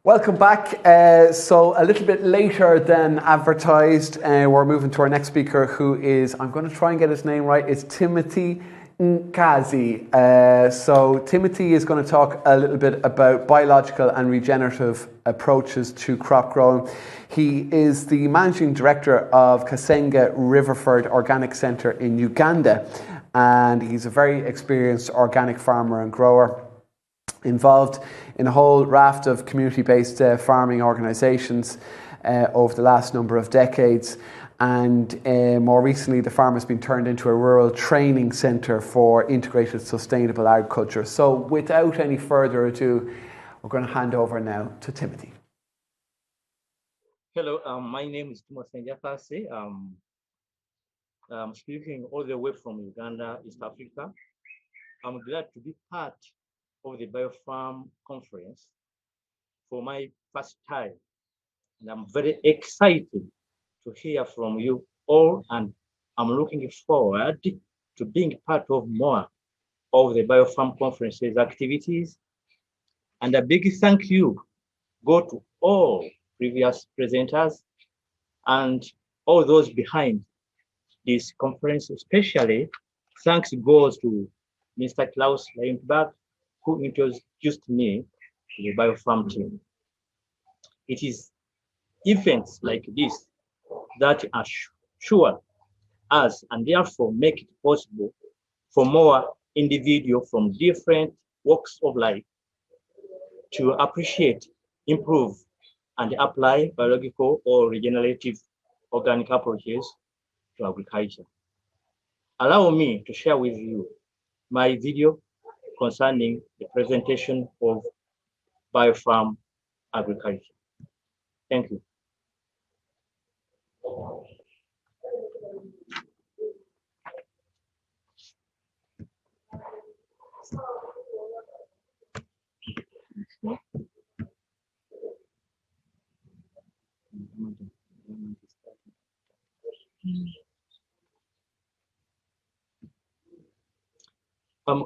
Welcome back. So a little bit later than advertised, we're moving to our next speaker, who is, I'm going to try and get his name right, it's Timothy Njakasi. So Timothy is going to talk a little bit about biological and regenerative approaches to crop growing. He is the managing director of Kasenga Riverford Organic Centre in Uganda, and he's a very experienced organic farmer and grower, involved in a whole raft of community-based farming organisations over the last number of decades. And more recently, the farm has been turned into a rural training centre for integrated sustainable agriculture. So without any further ado, we're going to hand over now to Timothy. Hello, my name is Timothy Njakasi. I'm speaking all the way from Uganda, East Africa. I'm glad to be part of the BioFarm conference for my first time. And I'm very excited to hear from you all, and I'm looking forward to being part of more of the BioFarm conference's activities. And a big thank you go to all previous presenters and all those behind this conference, especially thanks goes to Mr. Klaus Lindberg, who introduced me to the BioFarm team. It is events like this that assure us and therefore make it possible for more individuals from different walks of life to appreciate, improve, and apply biological or regenerative organic approaches to agriculture. Allow me to share with you my video concerning the presentation of BioFarm agriculture. Thank you.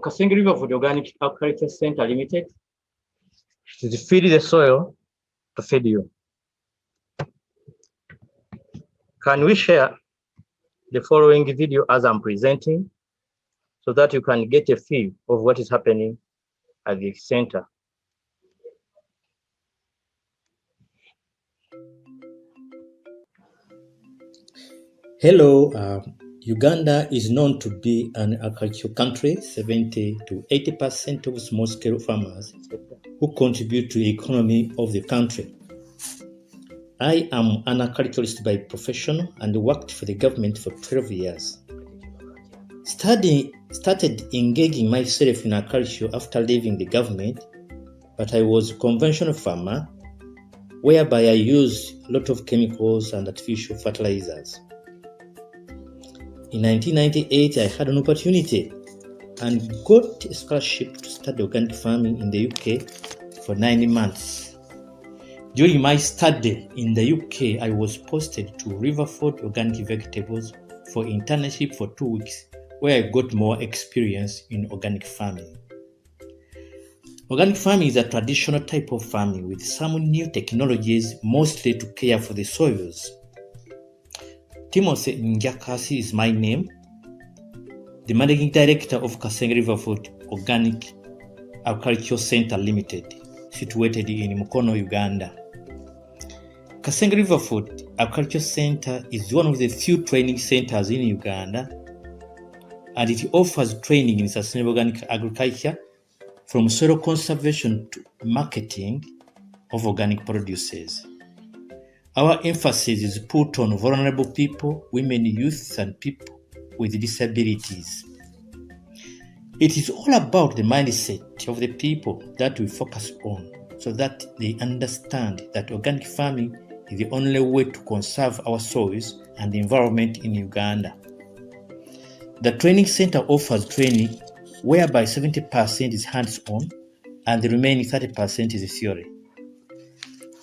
Kasenga Riverford Organic Agriculture Center Limited is feed the soil to feed you. Can we share the following video as I'm presenting so that you can get a feel of what is happening at the center? Hello, Uganda is known to be an agricultural country. 70 to 80% of small-scale farmers who contribute to the economy of the country. I am an agriculturist by profession and worked for the government for 12 years. Started engaging myself in agriculture after leaving the government, but I was a conventional farmer whereby I used a lot of chemicals and artificial fertilizers. In 1998, I had an opportunity and got a scholarship to study organic farming in the UK for 9 months. During my study in the UK, I was posted to Riverford Organic Vegetables for internship for 2 weeks, where I got more experience in organic farming. Organic farming is a traditional type of farming with some new technologies, mostly to care for the soils. Timothy Njakasi is my name, the managing director of Kasenga Riverford Organic Agriculture Center Limited, situated in Mukono, Uganda. Kasenga Riverford Agriculture Center is one of the few training centers in Uganda, and it offers training in sustainable organic agriculture from soil conservation to marketing of organic produces. Our emphasis is put on vulnerable people, women, youth, and people with disabilities. It is all about the mindset of the people that we focus on so that they understand that organic farming is the only way to conserve our soils and the environment in Uganda. The training center offers training whereby 70% is hands-on and the remaining 30% is theory.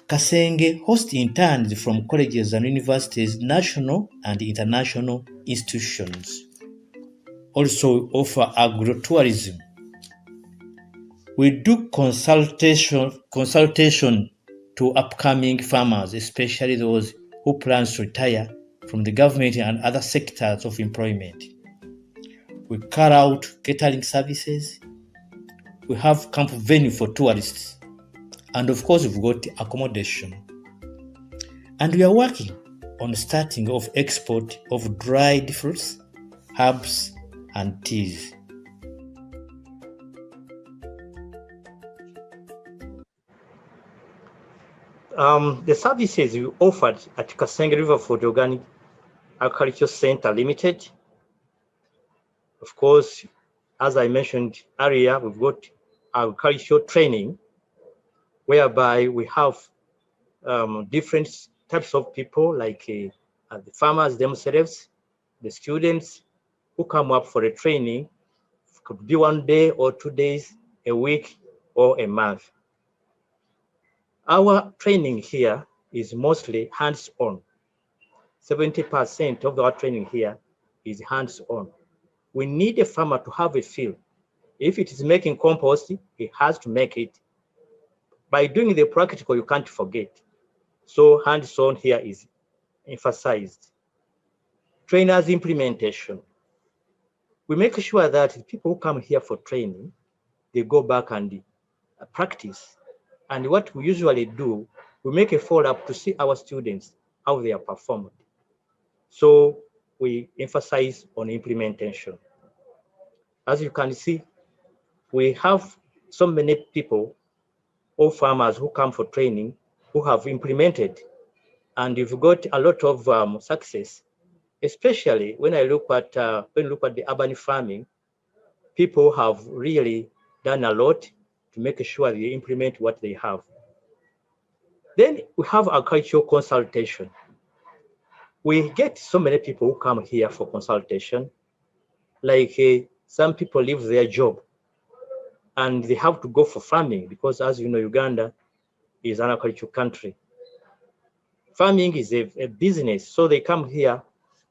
Kasenga hosts interns from colleges and universities, national and international institutions. Also offer agro-tourism. We do consultation to upcoming farmers, especially those who plan to retire from the government and other sectors of employment. We carry out catering services. We have camp venue for tourists. And of course, we've got accommodation. And we are working on starting of export of dried fruits, herbs, and teas. The services we offered at Kasenga Riverford Organic Agriculture Center Limited, of course, as I mentioned earlier, we've got agricultural training, whereby we have different types of people, like the farmers themselves, the students who come up for a training. It could be 1 day or 2 days, a week, or a month. Our training here is mostly hands-on. 70% of our training here is hands-on. We need a farmer to have a feel. If it is making compost, he has to make it. By doing the practical, you can't forget. So hands-on here is emphasized. Trainers implementation. We make sure that people who come here for training, they go back and practice. And what we usually do, we make a follow-up to see our students, how they are performed. So we emphasize on implementation. As you can see, we have so many people or farmers who come for training who have implemented, and you've got a lot of success, especially when I look at the urban farming. People have really done a lot to make sure they implement what they have. Then we have agricultural consultation. We get so many people who come here for consultation, like some people leave their job and they have to go for farming because, as you know, Uganda is an agricultural country. Farming is a business, so they come here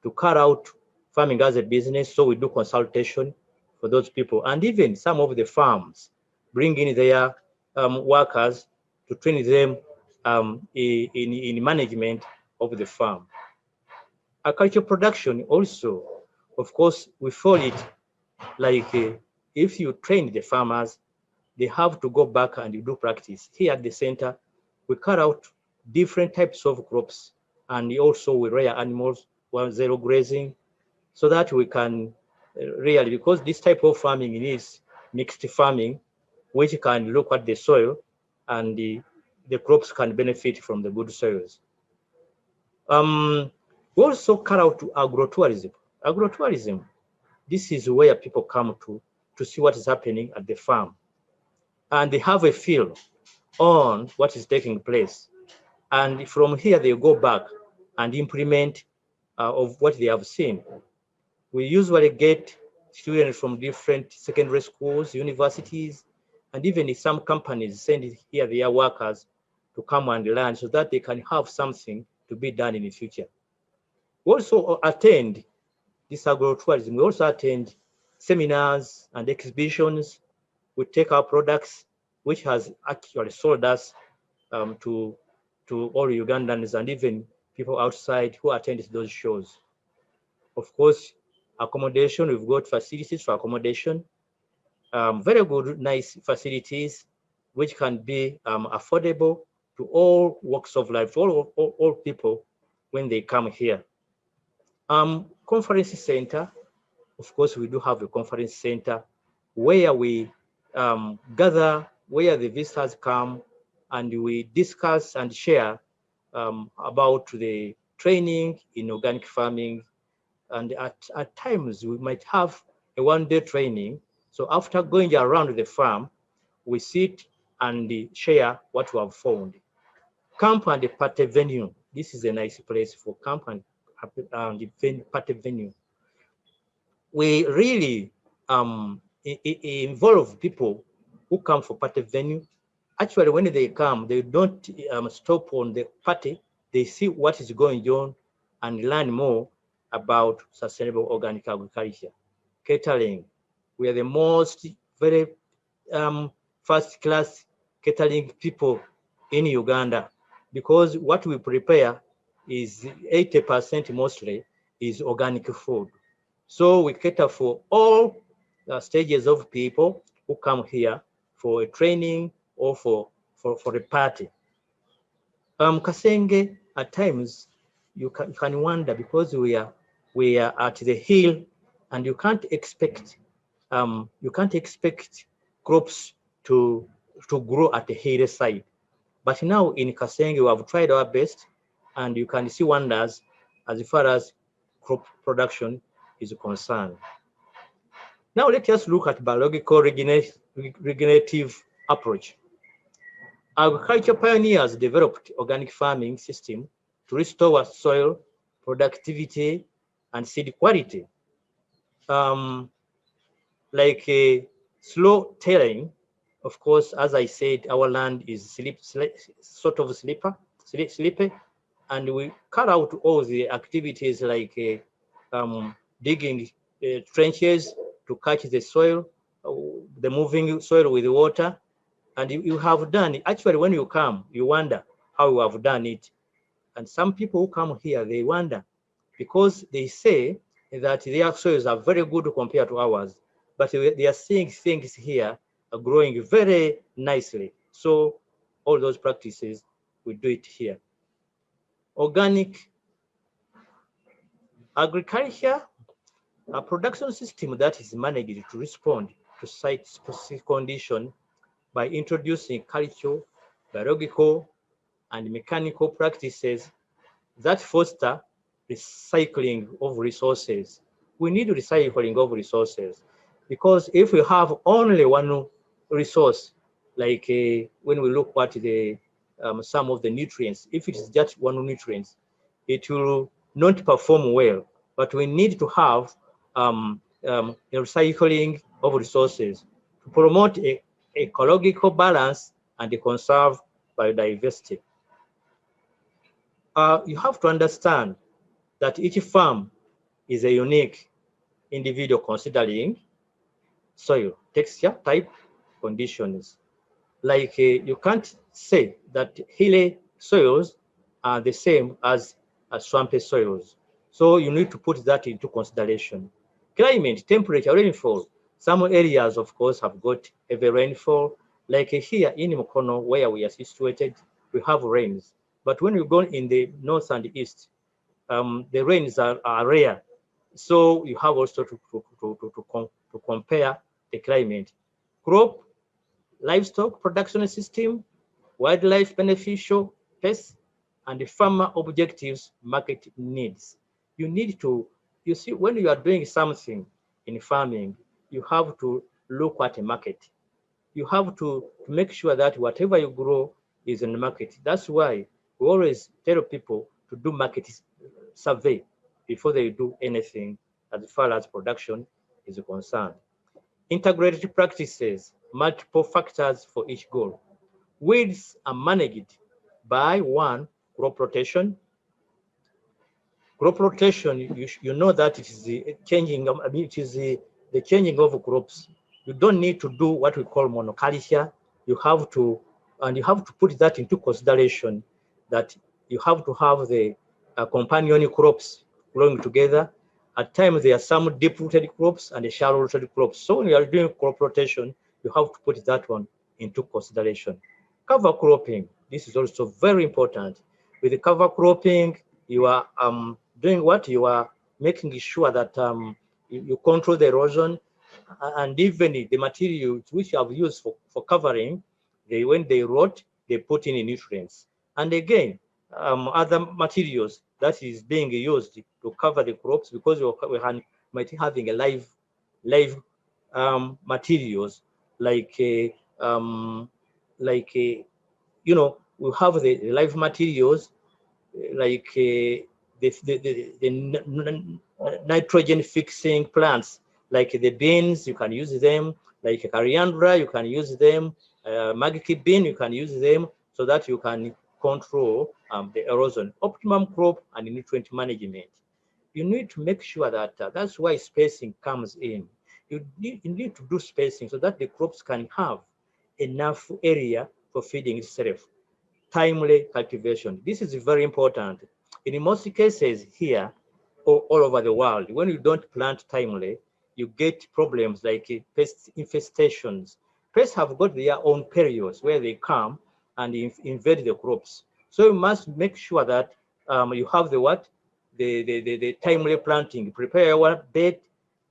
to carry out farming as a business. So we do consultation for those people, and even some of the farms bring in their workers to train them in management of the farm. Agricultural production also, of course, we follow it like if you train the farmers, they have to go back and do practice. Here at the center, we cut out different types of crops, and also we rear animals, 1-0 grazing, so that we can really, because this type of farming is mixed farming, which can look at the soil and the crops can benefit from the good soils. We also cut out agrotourism. Agrotourism, this is where people come to see what is happening at the farm, and they have a feel on what is taking place. And from here, they go back and implement of what they have seen. We usually get students from different secondary schools, universities, and even some companies send here their workers to come and learn so that they can have something to be done in the future. We also attend this agrotourism. We also attend seminars and exhibitions. We take our products, which has actually sold us to all Ugandans and even people outside who attend those shows. Of course, accommodation, we've got facilities for accommodation, very good, nice facilities, which can be affordable to all walks of life, to all people when they come here. Conference center, of course, we do have a conference center where we gather, where the visitors come, and we discuss and share about the training in organic farming. And at times, we might have a 1-day training. So after going around the farm, we sit and share what we have found. Camp and the party venue. This is a nice place for camp and party venue. We really involve people who come for party venue. Actually, when they come, they don't stop on the party. They see what is going on and learn more about sustainable organic agriculture. Catering, we are the most very first-class catering people in Uganda. because what we prepare is 80% mostly is organic food. So we cater for all stages of people who come here for a training or for a party. Kasenge, at times you can wonder, because we are at the hill, and you can't expect crops to grow at the hillside. But now in Kasenge, we have tried our best, and you can see wonders as far as crop production is concerned. Now let us look at biological regenerative approach. Agriculture pioneers developed organic farming system to restore soil productivity and seed quality. Like a slow tilling, of course, as I said, our land is sort of slippery, and we cut out all the activities like digging trenches to catch the soil, the moving soil with water. And you have done it. Actually, when you come, you wonder how you have done it. And some people who come here, they wonder, because they say that their soils are very good compared to ours, but they are seeing things here are growing very nicely. So all those practices, we do it here. Organic agriculture, a production system that is managed to respond to site-specific condition by introducing cultural, biological, and mechanical practices that foster recycling of resources. We need recycling of resources, because if we have only one resource, like when we look at the some of the nutrients, if it is just one nutrient, it will not perform well. But we need to have a recycling of resources to promote a ecological balance and conserve biodiversity. You have to understand that each farm is a unique individual, considering soil, texture, type, conditions. Like you can't say that hilly soils are the same as swampy soils. So you need to put that into consideration. Climate, temperature, rainfall. Some areas, of course, have got heavy rainfall. Like here in Mukono, where we are situated, we have rains. But when you go in the north and east, the rains are rare. So you have also to compare the climate. Crop, livestock production system, wildlife beneficial pests, and the farmer objectives, market needs. You need to, you see, when you are doing something in farming, you have to look at a market. You have to make sure that whatever you grow is in the market. That's why we always tell people to do market survey before they do anything as far as production is concerned. Integrated practices, multiple factors for each goal. Weeds are managed by one, crop rotation. Crop rotation, you know that it is the changing, it is the changing of crops. You don't need to do what we call monoculture. You have to, and you have to put that into consideration, that you have to have the companion crops growing together. At times, there are some deep-rooted crops and shallow-rooted crops. So when you are doing crop rotation, you have to put that one into consideration. Cover cropping, this is also very important. With the cover cropping, you are doing what? You are making sure that you control the erosion, and even the materials which you have used for covering, when they rot, they put in nutrients. And again, other materials that is being used to cover the crops, because we might having a live materials like you know, we have the live materials like the nitrogen fixing plants, like the beans, you can use them, like coriander, you can use them, magiki bean, you can use them, so that you can control the erosion. Optimum crop and nutrient management. You need to make sure that that's why spacing comes in. You need to do spacing so that the crops can have enough area for feeding itself. timely cultivation. This is very important. In most cases here, or all over the world, when you don't plant timely, you get problems like pest infestations. Pests have got their own periods where they come and invade the crops. So you must make sure that you have the what? The timely planting. Prepare your bed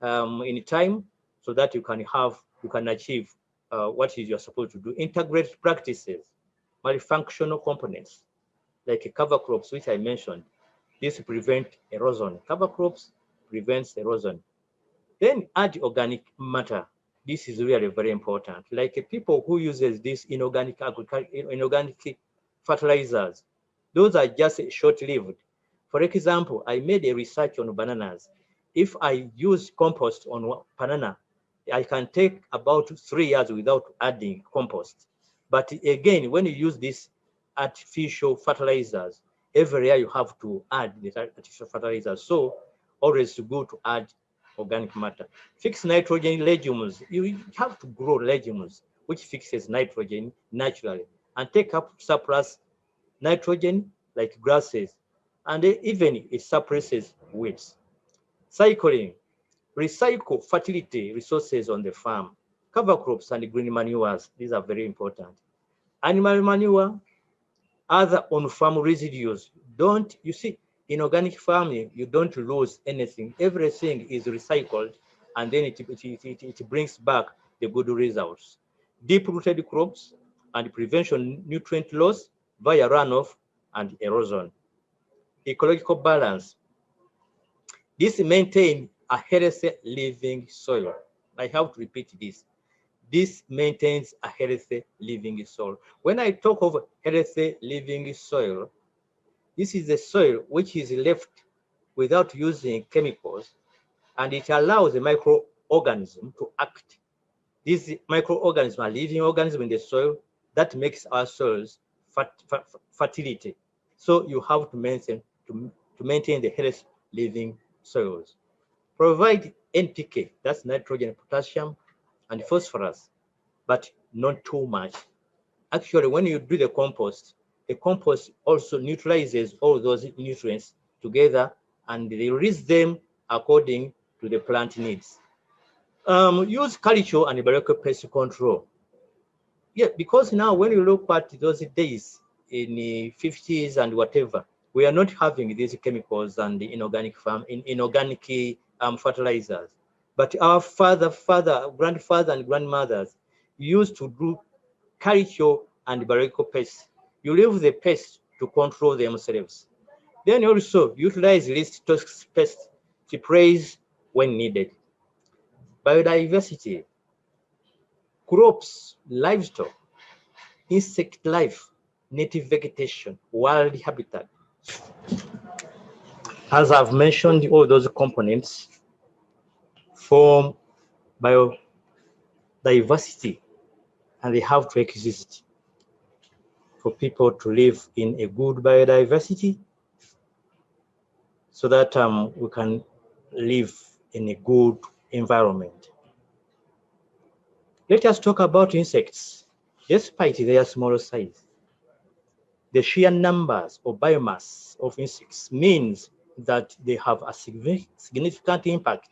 in time so that you can achieve what is you're supposed to do. Integrate practices, multifunctional components like cover crops, which I mentioned. This prevent erosion. Cover crops prevents erosion. Then add organic matter. This is really very important. Like people who uses this inorganic agriculture, inorganic fertilizers, those are just short-lived. For example, I made a research on bananas. If I use compost on banana, I can take about 3 years without adding compost. But again, when you use these artificial fertilizers, every year you have to add the artificial fertilizers. So always good to add organic matter. Fixed nitrogen legumes. You have to grow legumes which fixes nitrogen naturally and take up surplus nitrogen like grasses, and even it suppresses weeds. Cycling. Recycle fertility resources on the farm. Cover crops and green manures. These are very important. Animal manure, other on-farm residues. You see, in organic farming, you don't lose anything. Everything is recycled, and then it brings back the good results. Deep-rooted crops and prevention nutrient loss via runoff and erosion. Ecological balance. This maintains a healthy living soil. I have to repeat this. This maintains a healthy living soil. When I talk of healthy living soil, this is the soil which is left without using chemicals, and it allows the microorganism to act. These microorganisms are living organisms in the soil that makes our soils fertility. So you have to maintain the healthy living soils. Provide NPK, that's nitrogen, potassium, and phosphorus, but not too much. Actually, when you do the compost also neutralizes all those nutrients together and they release them according to the plant needs. Use culture and biological pest control. Yeah, because now when you look at those days in the 50s and whatever, we are not having these chemicals and the inorganic fertilizers. But our grandfather, and grandmothers used to do culture and biological pests. You leave the pests to control themselves. Then also utilize least toxic pest sprays when needed. Biodiversity, crops, livestock, insect life, native vegetation, wild habitat. As I've mentioned, all those components form biodiversity, and they have to exist for people to live in a good biodiversity so that we can live in a good environment. Let us talk about insects. Despite their small size, the sheer numbers or biomass of insects means that they have a significant impact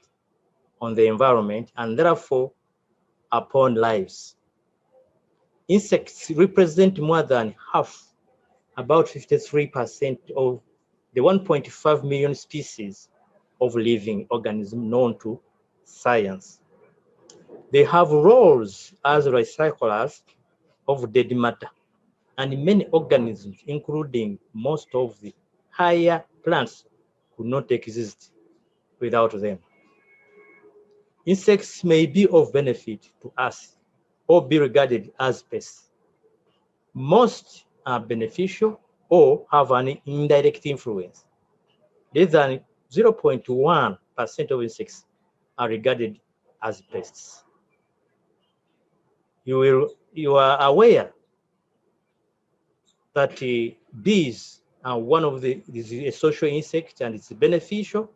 on the environment and therefore upon lives. Insects represent more than half, about 53% of the 1.5 million species of living organisms known to science. They have roles as recyclers of dead matter, and many organisms, including most of the higher plants, could not exist without them. Insects may be of benefit to us or be regarded as pests. Most are beneficial or have an indirect influence. Less than 0.1% of insects are regarded as pests. You are aware that bees are one of is a social insect and it's beneficial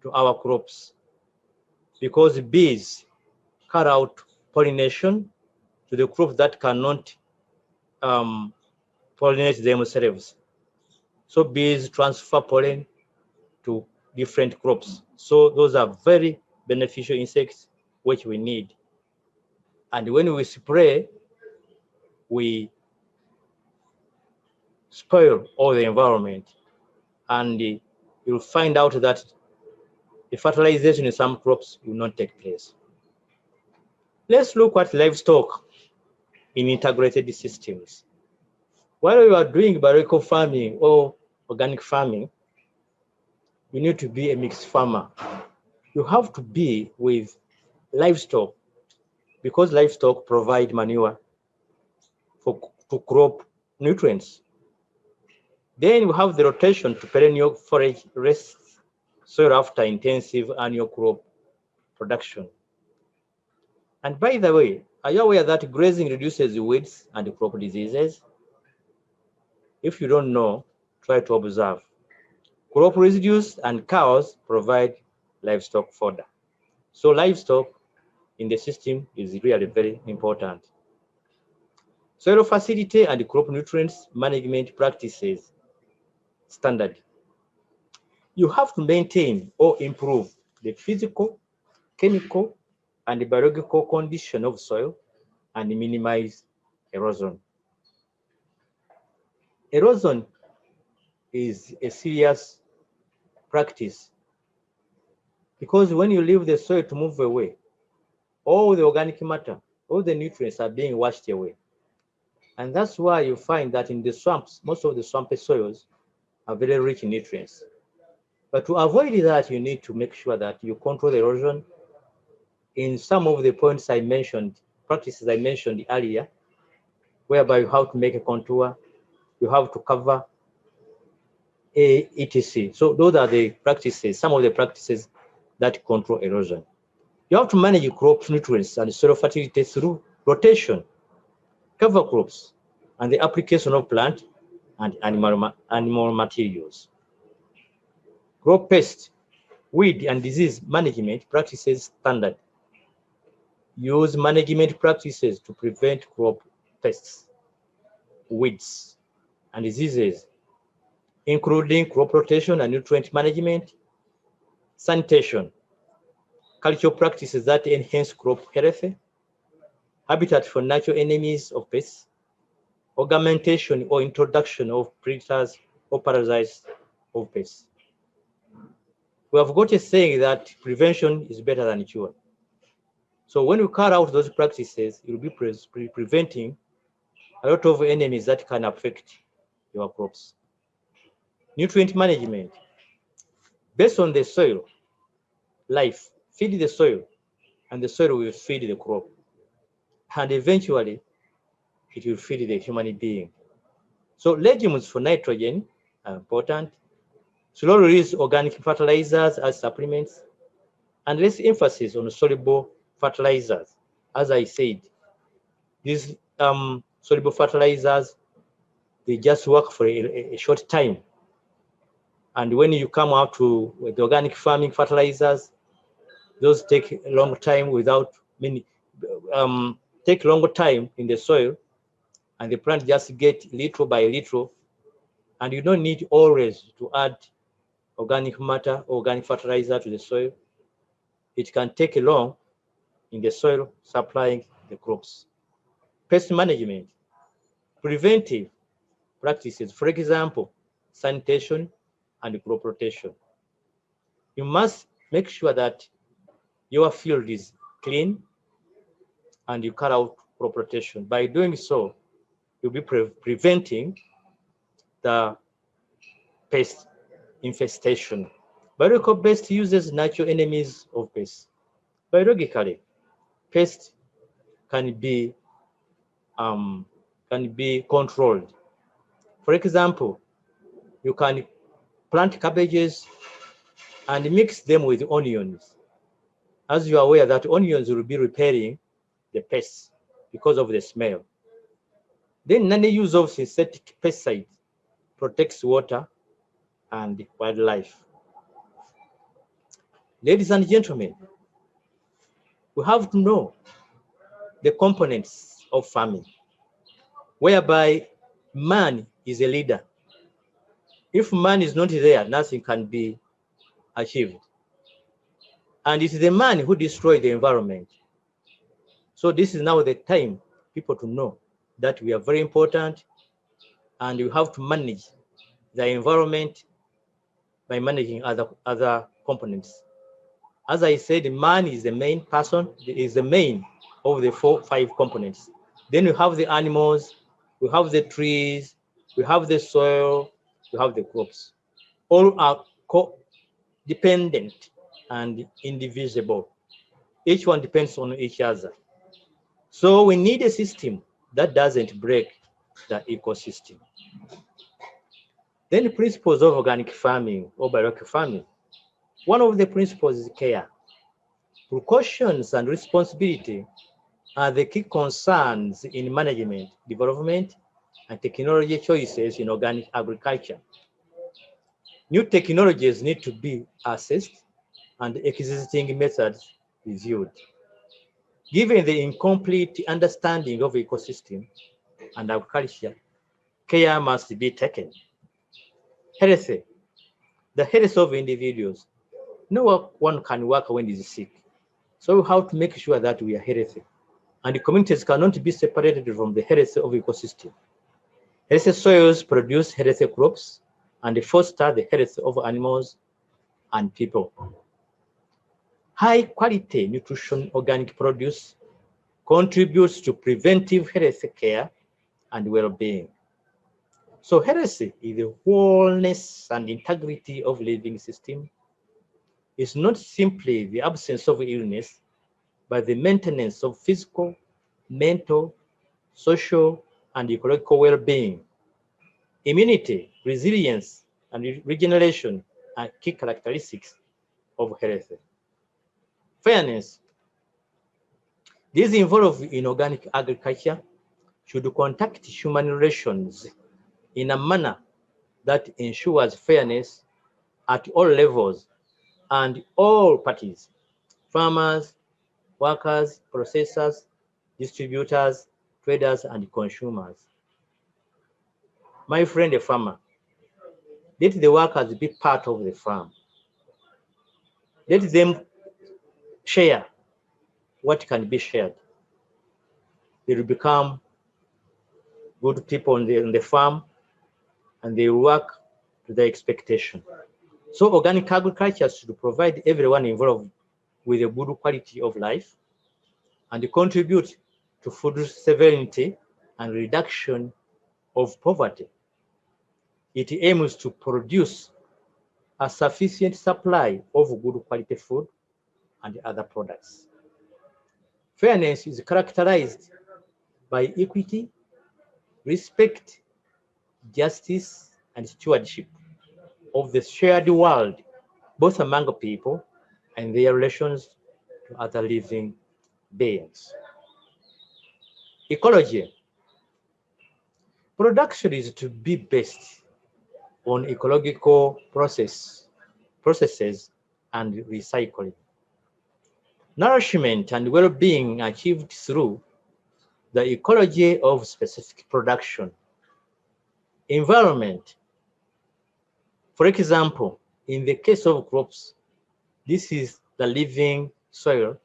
to our crops because bees carry out pollination to the crops that cannot pollinate themselves. So bees transfer pollen to different crops. So those are very beneficial insects which we need. And when we spray, we spoil all the environment. And you'll find out that the fertilization in some crops will not take place. Let's look at livestock in integrated systems. While you are doing biological farming or organic farming, you need to be a mixed farmer. You have to be with livestock because livestock provide manure to crop nutrients. Then we have the rotation to perennial forage rest soil after intensive annual crop production. And by the way, are you aware that grazing reduces weeds and crop diseases? If you don't know, try to observe. Crop residues and cows provide livestock fodder. So livestock in the system is really very important. Soil facility and crop nutrients management practices standard. You have to maintain or improve the physical, chemical, and biological condition of soil and minimize erosion. Erosion is a serious practice because when you leave the soil to move away, all the organic matter, all the nutrients are being washed away. And that's why you find that in the swamps, most of the swampy soils are very rich in nutrients. But to avoid that, you need to make sure that you control the erosion in some of the points I mentioned, practices I mentioned earlier, whereby you have to make a contour, you have to cover etc. So those are the practices, some of the practices that control erosion. You have to manage crop nutrients and soil fertility through rotation, cover crops, and the application of plant and animal materials. Crop pest, weed, and disease management practices standard. Use management practices to prevent crop pests, weeds, and diseases, including crop rotation and nutrient management, sanitation, cultural practices that enhance crop health, habitat for natural enemies of pests, augmentation or introduction of predators or parasites of pests. We have got a saying that prevention is better than cure. So when you carry out those practices, you'll be preventing a lot of enemies that can affect your crops. Nutrient management. Based on the soil life, feed the soil, and the soil will feed the crop. And eventually, it will feed the human being. So legumes for nitrogen are important. Slow release organic fertilizers as supplements, and less emphasis on soluble fertilizers. As I said, these soluble fertilizers, they just work for a short time. And when you come out to the organic farming fertilizers, those take a long time take longer time in the soil, and the plant just get little by little, and you don't need always to add organic matter, organic fertilizer to the soil. It can take long in the soil supplying the crops. Pest management, preventive practices, for example, sanitation and crop rotation. You must make sure that your field is clean and you cut out crop rotation. By doing so, you'll be preventing the pest infestation. Biological-based uses natural enemies of pests. Biologically, pests can be controlled. For example, you can plant cabbages and mix them with onions. As you are aware that onions will be repelling the pests because of the smell. Then none-use of synthetic pesticides protects water and wildlife. Ladies and gentlemen, we have to know the components of farming, whereby man is a leader. If man is not there, nothing can be achieved. And it is the man who destroyed the environment. So this is now the time people to know that we are very important and you have to manage the environment by managing other components. As I said, man is the main person, is the main of the 5 components. Then we have the animals, we have the trees, we have the soil, we have the crops. All are co-dependent and indivisible. Each one depends on each other. So we need a system that doesn't break the ecosystem. Then the principles of organic farming or biological farming. One of the principles is care. Precautions and responsibility are the key concerns in management, development, and technology choices in organic agriculture. New technologies need to be assessed and existing methods reviewed. Given the incomplete understanding of ecosystem and agriculture, care must be taken. Health, the health of individuals. No one can work when he's sick. So we have to make sure that we are healthy. And the communities cannot be separated from the health of ecosystem. Healthy soils produce healthy crops and foster the health of animals and people. High quality nutrition organic produce contributes to preventive health care and well-being. So health is the wholeness and integrity of living system. It's not simply the absence of illness, but the maintenance of physical, mental, social, and ecological well-being. Immunity, resilience, and regeneration are key characteristics of health. Fairness. These involved in organic agriculture should conduct human relations in a manner that ensures fairness at all levels and all parties: farmers, workers, processors, distributors, traders, and consumers. My friend, a farmer, let the workers be part of the farm. Let them share what can be shared. They will become good people on the farm and they will work to their expectation. So organic agriculture should provide everyone involved with a good quality of life and contribute to food sovereignty and reduction of poverty. It aims to produce a sufficient supply of good quality food and other products. Fairness is characterized by equity, respect, justice, and stewardship of the shared world, both among people and their relations to other living beings. Ecology. Production is to be based on ecological processes and recycling. Nourishment and well-being achieved through the ecology of specific production. Environment. For example, in the case of crops, this is the living soil.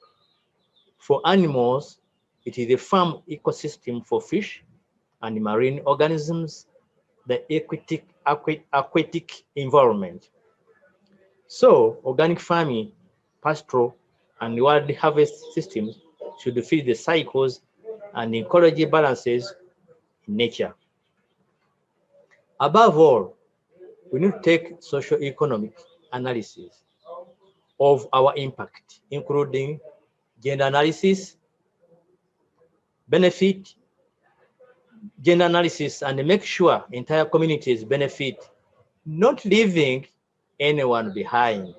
For animals, it is the farm ecosystem for fish and marine organisms, the aquatic environment. So organic farming, pastoral, and wild harvest systems should feed the cycles and ecology balances in nature. Above all, we need to take socio-economic analysis of our impact, including gender analysis, benefit, gender analysis, and make sure entire communities benefit, not leaving anyone behind,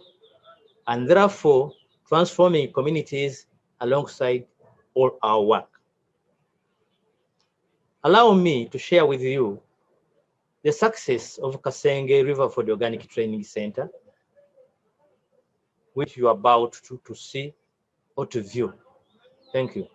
and therefore transforming communities alongside all our work. Allow me to share with you the success of Kasenge Riverford Organic Training Center, which you are about to see or to view. Thank you.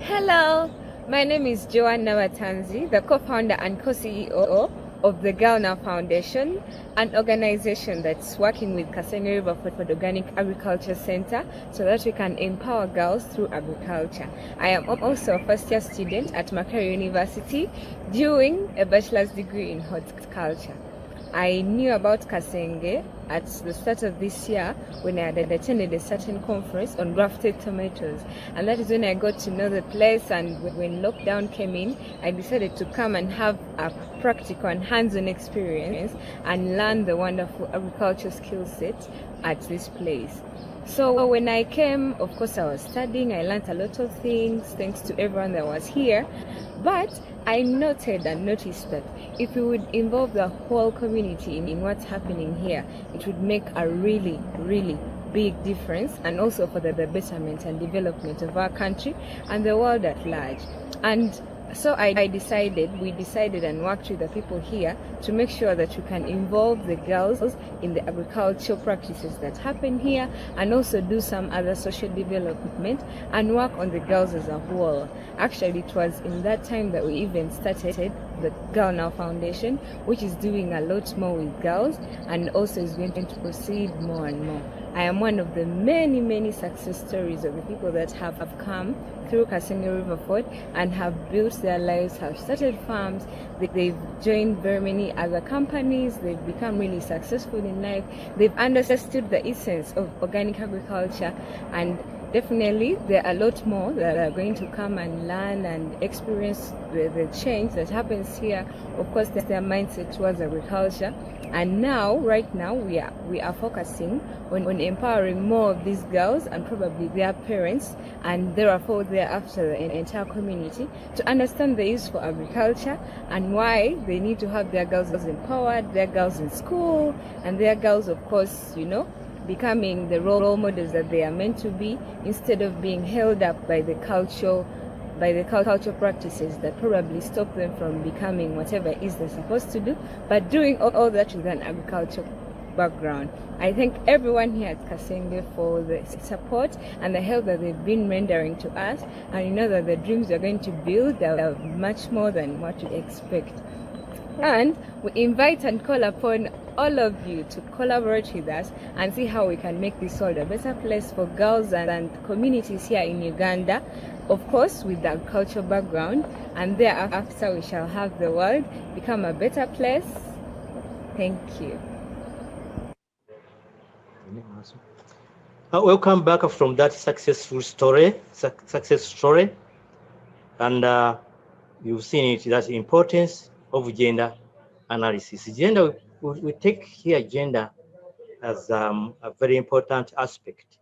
Hello, my name is Joanna Watanzi, the co-founder and co-CEO of the Girl Now Foundation, an organization that's working with Kasenge River for the Organic Agriculture Center so that we can empower girls through agriculture. I am also a first-year student at Makerere University doing a bachelor's degree in horticulture. I knew about Kasenge at the start of this year when I had attended a certain conference on grafted tomatoes, and that is when I got to know the place. And when lockdown came in, I decided to come and have a practical and hands-on experience and learn the wonderful agriculture skill set at this place. So when I came, of course, I was studying. I learned a lot of things thanks to everyone that was here. But I noted and noticed that if we would involve the whole community in what's happening here, it would make a really, really big difference, and also for the betterment and development of our country and the world at large. And so we decided and worked with the people here to make sure that we can involve the girls in the agricultural practices that happen here, and also do some other social development and work on the girls as a whole. Actually, it was in that time that we even started the Girl Now Foundation, which is doing a lot more with girls and also is going to proceed more and more. I am one of the many, many success stories of the people that have come through Kasenge River Fort and have built their lives, have started farms, they've joined very many other companies, they've become really successful in life, they've understood the essence of organic agriculture, and definitely there are a lot more that are going to come and learn and experience the change that happens here. Of course, their mindset towards agriculture. And now, right now, we are focusing on empowering more of these girls and probably their parents, and therefore thereafter the entire community, to understand the use for agriculture and why they need to have their girls empowered, their girls in school, and their girls, of course, becoming the role models that they are meant to be, instead of being held up by the cultural practices that probably stop them from becoming whatever it is they're supposed to do, but doing all that with an agricultural background. I thank everyone here at Kasenge for the support and the help that they've been rendering to us, and you know that the dreams we're going to build are much more than what you expect. And we invite and call upon all of you to collaborate with us and see how we can make this world a better place for girls and communities here in Uganda, of course with the agricultural background, and thereafter we shall have the world become a better place. Thank you. Welcome back from that success story, and you've seen it, that's the importance of gender analysis. Gender, we take here gender as a very important aspect.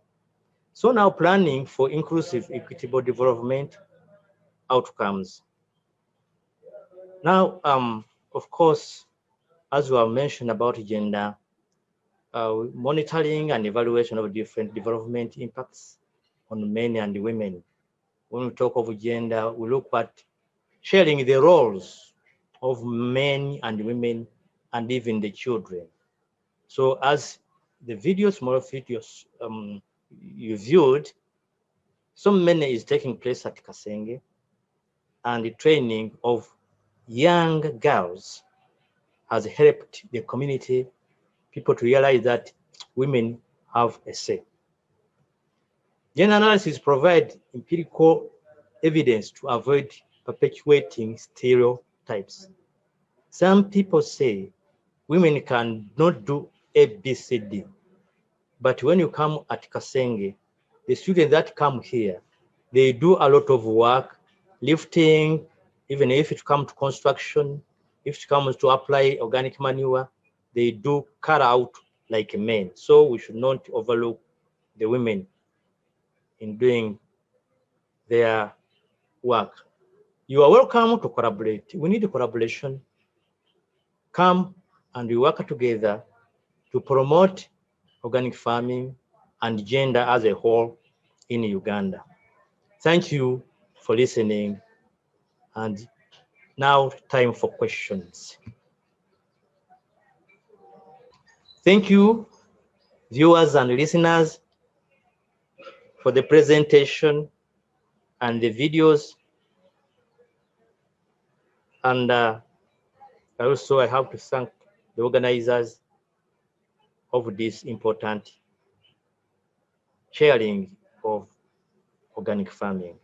So now planning for inclusive, equitable development outcomes. Now, of course, as we have mentioned about gender, monitoring and evaluation of different development impacts on men and women. When we talk of gender, we look at sharing the roles of men and women and even the children. So as the small videos you viewed, so many is taking place at Kasenge, and the training of young girls has helped the community, people to realize that women have a say. Gender analysis provides empirical evidence to avoid perpetuating stereotypes. Some people say women cannot do A, B, C, D. But when you come at Kasenge, the students that come here, they do a lot of work, lifting, even if it comes to construction, if it comes to apply organic manure, they do cut out like men. So we should not overlook the women in doing their work. You are welcome to collaborate. We need collaboration. Come and we work together to promote organic farming and gender as a whole in Uganda. Thank you for listening, and now time for questions. Thank you, viewers and listeners, for the presentation. and the videos. And also I have to thank the organizers of this important sharing of organic farming.